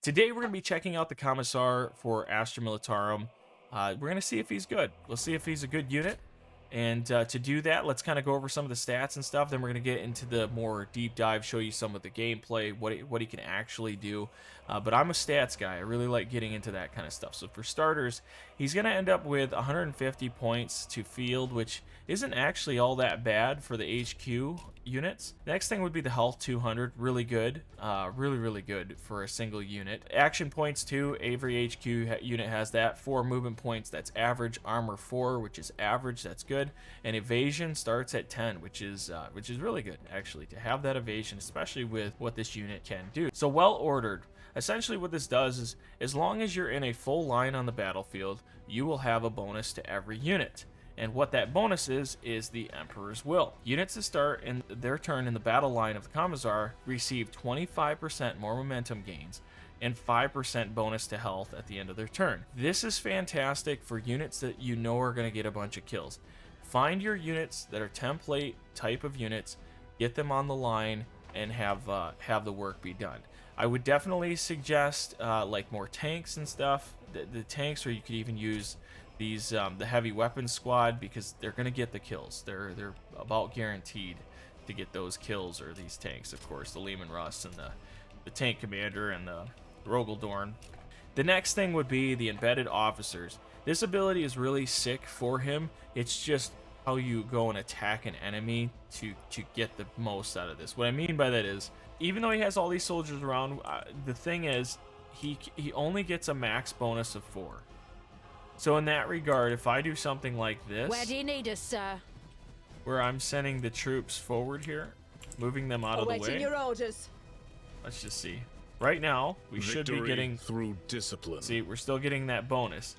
Today we're going to be checking out the Commissar for Astra Militarum. We're going to see if he's good. We'll see if he's a good unit. And to do that, let's kind of go over some of the stats and stuff. Then we're going to get into the more deep dive, show you some of the gameplay, what he can actually do. But I'm a stats guy. I really like getting into that kind of stuff. So for starters, he's going to end up with 150 points to field, which isn't actually all that bad for the HQ units. Next thing would be the health 200. Really good. Really good for a single unit. Action points too. Every HQ unit has that. 4 movement points. That's average. Armor 4, which is average. That's good. And evasion starts at 10, which is really good actually to have that evasion, especially with what this unit can do. So well ordered. Essentially what this does is, as long as you're in a full line on the battlefield, you will have a bonus to every unit. And what that bonus is the Emperor's Will. Units that start in their turn in the battle line of the Commissar receive 25% more momentum gains and 5% bonus to health at the end of their turn. This is fantastic for units that you know are going to get a bunch of kills. Find your units that are template type of units, get them on the line, and have the work be done. I would definitely suggest like more tanks and stuff. The tanks, or you could even use these the heavy weapons squad, because they're gonna get the kills. They're about guaranteed to get those kills, or these tanks, of course, the Lehman Russ and the tank commander and the Rogaldorn. The next thing would be the embedded officers. This ability is really sick for him. It's just how you go and attack an enemy to get the most out of this. What I mean by that is, even though he has all these soldiers around, the thing is he only gets a max bonus of 4. So in that regard, if I do something like this, where do you need us, sir? Where I'm sending the troops forward here, moving them out of the way. Your orders. Let's just see. Right now, we should be getting through discipline. See, we're still getting that bonus.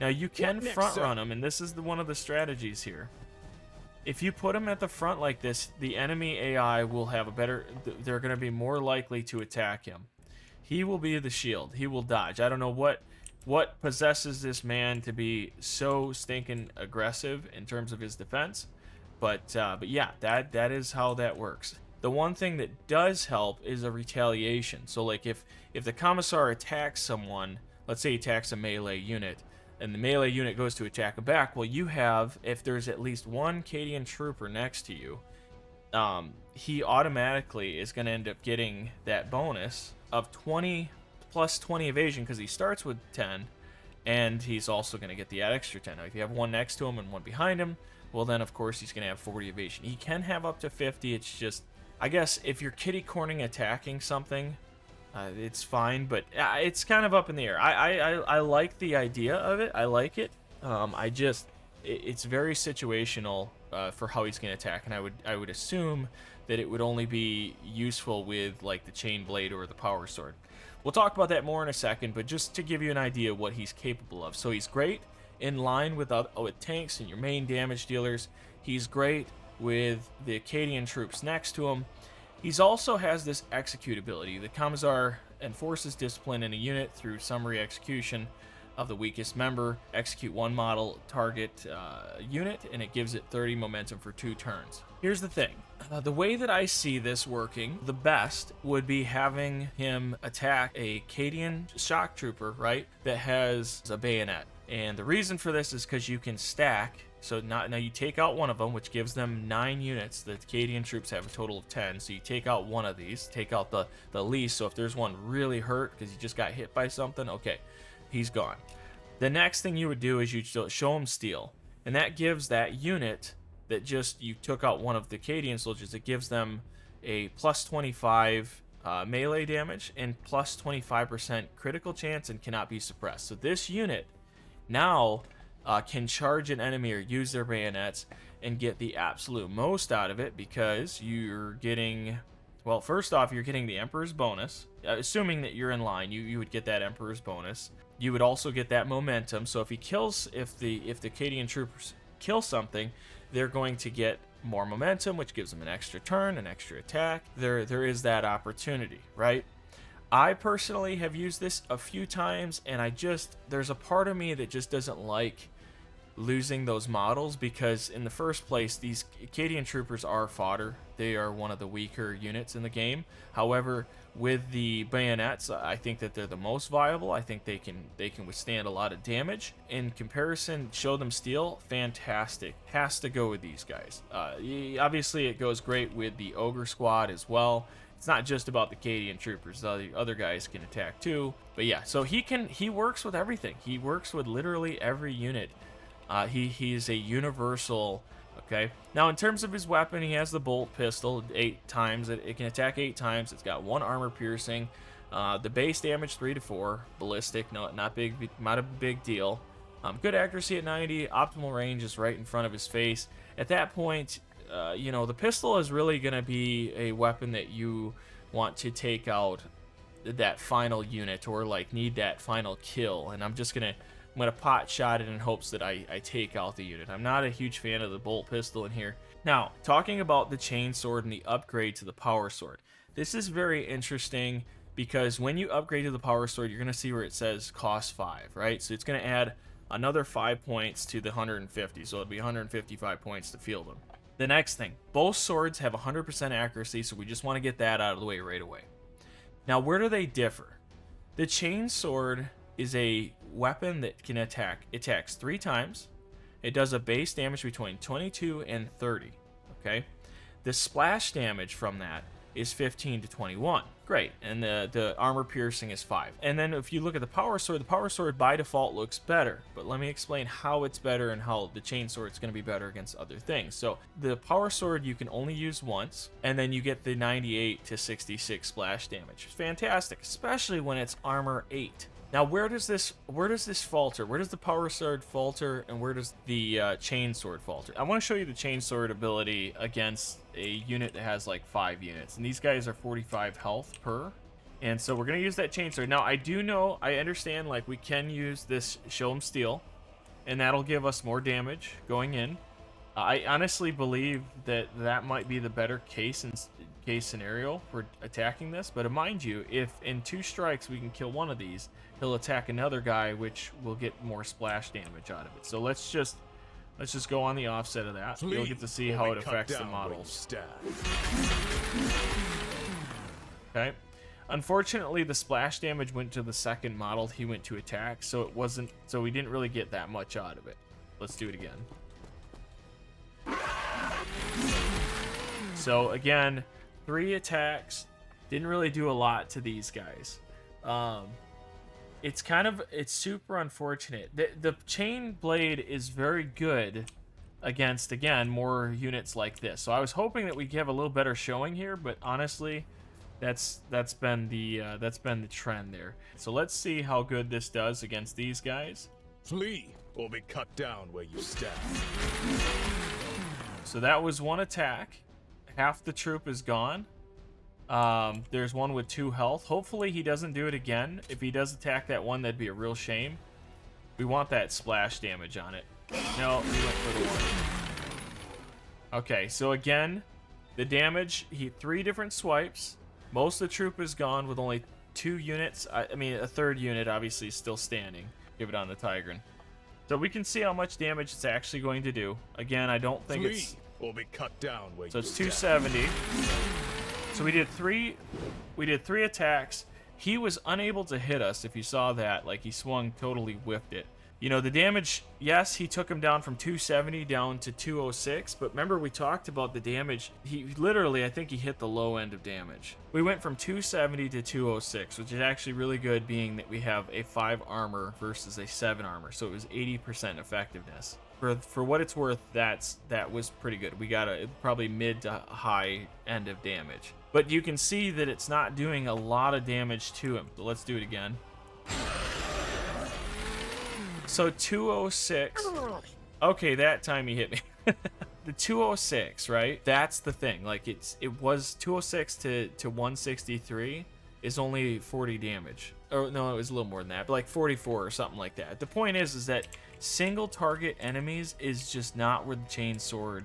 Now you can front run them, and this is one of the strategies here. If you put them at the front like this, the enemy AI will have a better. They're going to be more likely to attack him. He will be the shield. He will dodge. I don't know what possesses this man to be so stinking aggressive in terms of his defense, but yeah, that is how that works. The one thing that does help is a retaliation. So like if the Commissar attacks someone, let's say he attacks a melee unit, and the melee unit goes to attack him back, well, you have, if there's at least one Cadian trooper next to you, he automatically is going to end up getting that bonus of 20 plus 20 evasion, because he starts with 10, and he's also going to get the extra 10. Now, if you have one next to him and one behind him, well, then of course he's going to have 40 evasion. He can have up to 50. It's just, I guess, if you're kitty corning attacking something, it's fine, but it's kind of up in the air. I like the idea of it. I like it. It's very situational for how he's going to attack, and I would assume that it would only be useful with like the chain blade or the power sword. We'll talk about that more in a second, but just to give you an idea of what he's capable of. So he's great in line with tanks and your main damage dealers. He's great with the Acadian troops next to him. He's also has this execute ability. The Commissar enforces discipline in a unit through summary execution of the weakest member. Execute one model target unit, and it gives it 30 momentum for 2 turns. Here's the thing. The way that I see this working, the best would be having him attack a Cadian shock trooper, right, that has a bayonet. And the reason for this is because you can stack. So now you take out one of them, which gives them 9 units. The Cadian troops have a total of 10. So you take out one of these, take out the least. So if there's one really hurt because he just got hit by something, okay, he's gone. The next thing you would do is you show him steal. And that gives that unit that just you took out one of the Cadian soldiers, it gives them a plus 25 melee damage and plus 25% critical chance and cannot be suppressed. So this unit now can charge an enemy or use their bayonets and get the absolute most out of it, because you're getting, well, first off, you're getting the Emperor's bonus. Assuming that you're in line, you would get that Emperor's bonus. You would also get that momentum. So if the Cadian troopers kill something, they're going to get more momentum, which gives them an extra turn, an extra attack. There is that opportunity, right? I personally have used this a few times, and there's a part of me that just doesn't like losing those models, because in the first place, these Acadian troopers are fodder. they are one of the weaker units in the game. However, with the bayonets, I think that they're the most viable. I think they can withstand a lot of damage. In comparison, Show Them Steel, fantastic. Has to go with these guys. Obviously, it goes great with the Ogre Squad as well. It's not just about the Cadian troopers. The other guys can attack too. But yeah, so he works with everything. He works with literally every unit. He's a universal. Okay. Now, in terms of his weapon, he has the bolt pistol 8 times. It can attack 8 times. It's got 1 armor piercing. The base damage 3 to 4. Ballistic, no, not a big deal. Good accuracy at 90. Optimal range is right in front of his face. At that point, you know, the pistol is really going to be a weapon that you want to take out that final unit, or like need that final kill. And I'm gonna pot shot it in hopes that I take out the unit. I'm not a huge fan of the bolt pistol in here. Now, talking about the chainsword and the upgrade to the power sword. This is very interesting because when you upgrade to the power sword, you're gonna see where it says cost 5, right? So it's gonna add another 5 points to the 150, so it'll be 155 points to field them. The next thing, both swords have 100% accuracy, so we just want to get that out of the way right away. Now, where do they differ? The chainsword is a weapon that can attack. It attacks 3 times. It does a base damage between 22 and 30. Okay, the splash damage from that is 15 to 21. Great, and the armor piercing is 5. And then if you look at the power sword by default looks better. But let me explain how it's better and how the chainsword is going to be better against other things. So the power sword you can only use once, and then you get the 98 to 66 splash damage. It's fantastic, especially when it's armor 8. Now, where does this falter? Where does the power sword falter, and where does the chainsword falter? I want to show you the chainsword ability against a unit that has like 5 units, and these guys are 45 health per, and so we're gonna use that chainsword. Now, I understand, like, we can use this Show 'em Steel, and that'll give us more damage going in. I honestly believe that might be the better case scenario for attacking this. But mind you, if in 2 strikes we can kill one of these, he'll attack another guy, which will get more splash damage out of it. So let's just go on the offset of that. You'll get to see how it affects the models. Okay. Unfortunately, the splash damage went to the second model he went to attack, so we didn't really get that much out of it. Let's do it again. So again, 3 attacks, didn't really do a lot to these guys. It's super unfortunate. The chain blade is very good against, again, more units like this. So I was hoping that we'd have a little better showing here, but honestly, that's been the trend there. So let's see how good this does against these guys. Flee or be cut down where you stand. So that was 1 attack. Half the troop is gone. There's one with 2 health. Hopefully he doesn't do it again. If he does attack that one, that'd be a real shame. We want that splash damage on it. No, he went for the 1. Okay, so again, the damage, 3 different swipes. Most of the troop is gone with only 2 units. I mean, a 3rd unit obviously is still standing. Give it on the Tigran. So we can see how much damage it's actually going to do. Again, I don't think it's... Or be cut down where so it's 270. So we did 3 attacks. He was unable to hit us, if you saw that. Like, he swung, totally whiffed it. You know, the damage, yes, he took him down from 270 down to 206, but remember we talked about the damage. He literally, I think he hit the low end of damage. We went from 270 to 206, which is actually really good, being that we have a 5 armor versus a 7 armor, so it was 80% effectiveness. For what it's worth, that was pretty good. We got a probably mid to high end of damage. But you can see that it's not doing a lot of damage to him. So let's do it again. So 206. Okay, that time he hit me. The 206, right? That's the thing. Like, it was 206 to 163 is only 40 damage. Or no, it was a little more than that, but like 44 or something like that. The point is that single target enemies is just not where the chainsword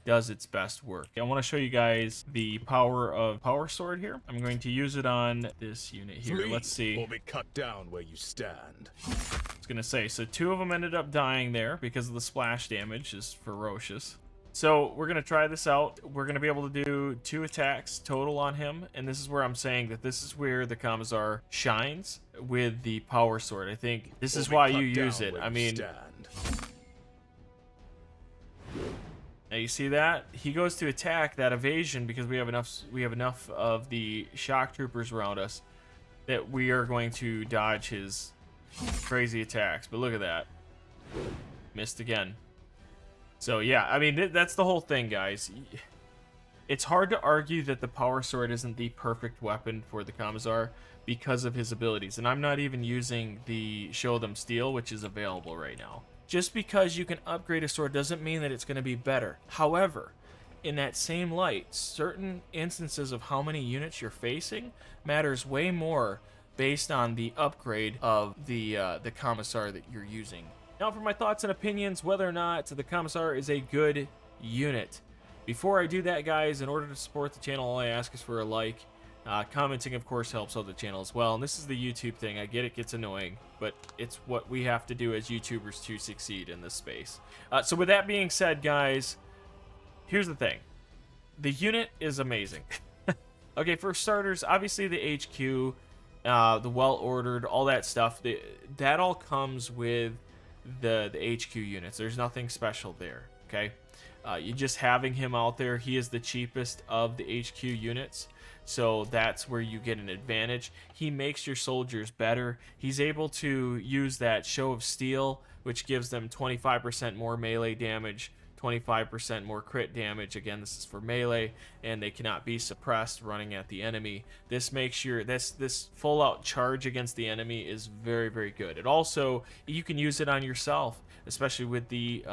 does its best work. I want to show you guys the power of power sword here. I'm going to use it on this unit here. Let's see. Or be cut down where you stand. I was gonna say, so 2 of them ended up dying there because of the splash damage is ferocious. So we're going to try this out. We're going to be able to do 2 attacks total on him. And this is where I'm saying that this is where the Commissar shines with the power sword. I think this is why you use it. I mean, now you see that? He goes to attack that evasion because we have enough of the shock troopers around us that we are going to dodge his crazy attacks. But look at that. Missed again. So yeah, I mean, that's the whole thing, guys. It's hard to argue that the power sword isn't the perfect weapon for the Commissar because of his abilities. And I'm not even using the Show Them Steel, which is available right now. Just because you can upgrade a sword doesn't mean that it's going to be better. However, in that same light, certain instances of how many units you're facing matters way more based on the upgrade of the Commissar that you're using. Now for my thoughts and opinions, whether or not the Commissar is a good unit. Before I do that, guys, in order to support the channel, all I ask is for a like. Commenting, of course, helps out the channel as well. And this is the YouTube thing. I get it gets annoying, but it's what we have to do as YouTubers to succeed in this space. So with that being said, guys, here's the thing. The unit is amazing. Okay, for starters, obviously the HQ, the well-ordered, all that stuff, that all comes with the HQ units. There's nothing special there, okay? You just having him out there, he is the cheapest of the HQ units. So that's where you get an advantage. He makes your soldiers better. He's able to use that Show of Steel, which gives them 25% more melee damage, 25% more crit damage. Again, this is for melee, and they cannot be suppressed running at the enemy. This makes your this full out charge against the enemy is very, very good. It also, you can use it on yourself, especially with the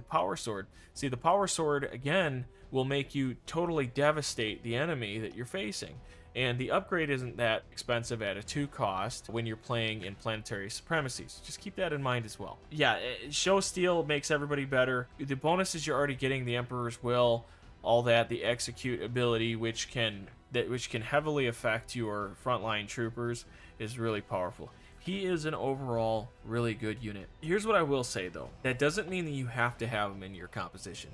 power sword. See, the power sword again will make you totally devastate the enemy that you're facing. And the upgrade isn't that expensive at a 2 cost when you're playing in planetary supremacies. Just keep that in mind as well. Yeah, Show Steel makes everybody better. The bonuses you're already getting, the Emperor's Will, all that, the Execute ability, which can heavily affect your frontline troopers, is really powerful. He is an overall really good unit. Here's what I will say though. That doesn't mean that you have to have him in your composition.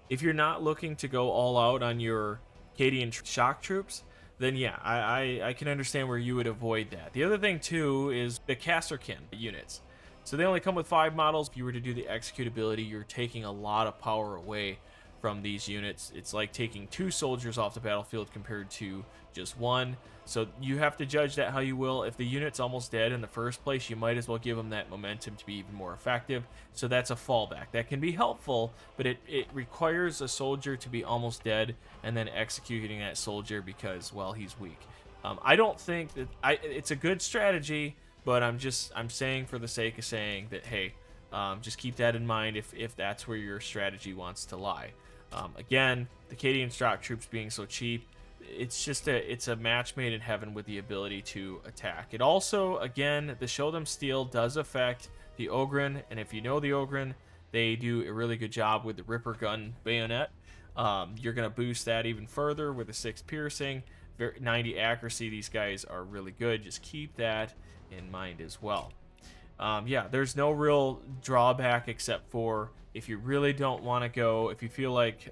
If you're not looking to go all out on your Cadian shock troops, then yeah, I can understand where you would avoid that. The other thing too is the Casterkin units. So they only come with 5 models. If you were to do the Execute ability, you're taking a lot of power away from these units. It's like taking 2 soldiers off the battlefield compared to just 1. So you have to judge that how you will. If the unit's almost dead in the first place, you might as well give them that momentum to be even more effective. So that's a fallback. That can be helpful, but it requires a soldier to be almost dead and then executing that soldier because, well, he's weak. I don't think that it's a good strategy, but I'm saying for the sake of saying that, hey, just keep that in mind if that's where your strategy wants to lie. Again, the Cadian shock troops being so cheap, it's a match made in heaven with the ability to attack. It also, again, the Show Them Steel does affect the Ogryn, and if you know the Ogryn, they do a really good job with the Ripper Gun bayonet. You're going to boost that even further with the 6 piercing, 90 accuracy. These guys are really good. Just keep that in mind as well. Yeah, there's no real drawback except for if you really don't want to go, if you feel like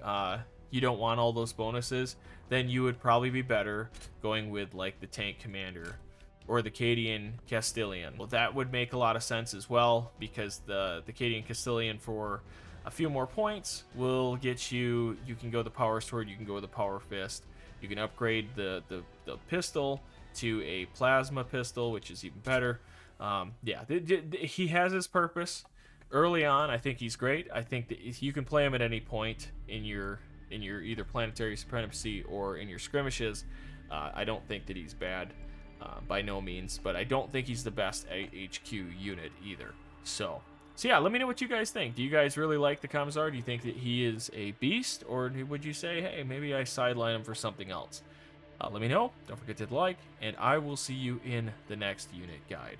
you don't want all those bonuses, then you would probably be better going with like the Tank Commander or the Cadian Castilian. Well, that would make a lot of sense as well, because the Cadian Castilian for a few more points will get you can go the Power Sword, you can go the Power Fist, you can upgrade the pistol to a plasma pistol, which is even better. Yeah, he has his purpose. Early on, I think he's great. I think that you can play him at any point in your either planetary supremacy or in your skirmishes. I don't think that he's bad by no means, but I don't think he's the best HQ unit either. So yeah, let me know what you guys think. Do you guys really like the Commissar? Do you think that he is a beast, or would you say, hey, maybe I sideline him for something else? Let me know. Don't forget to like, and I will see you in the next unit guide.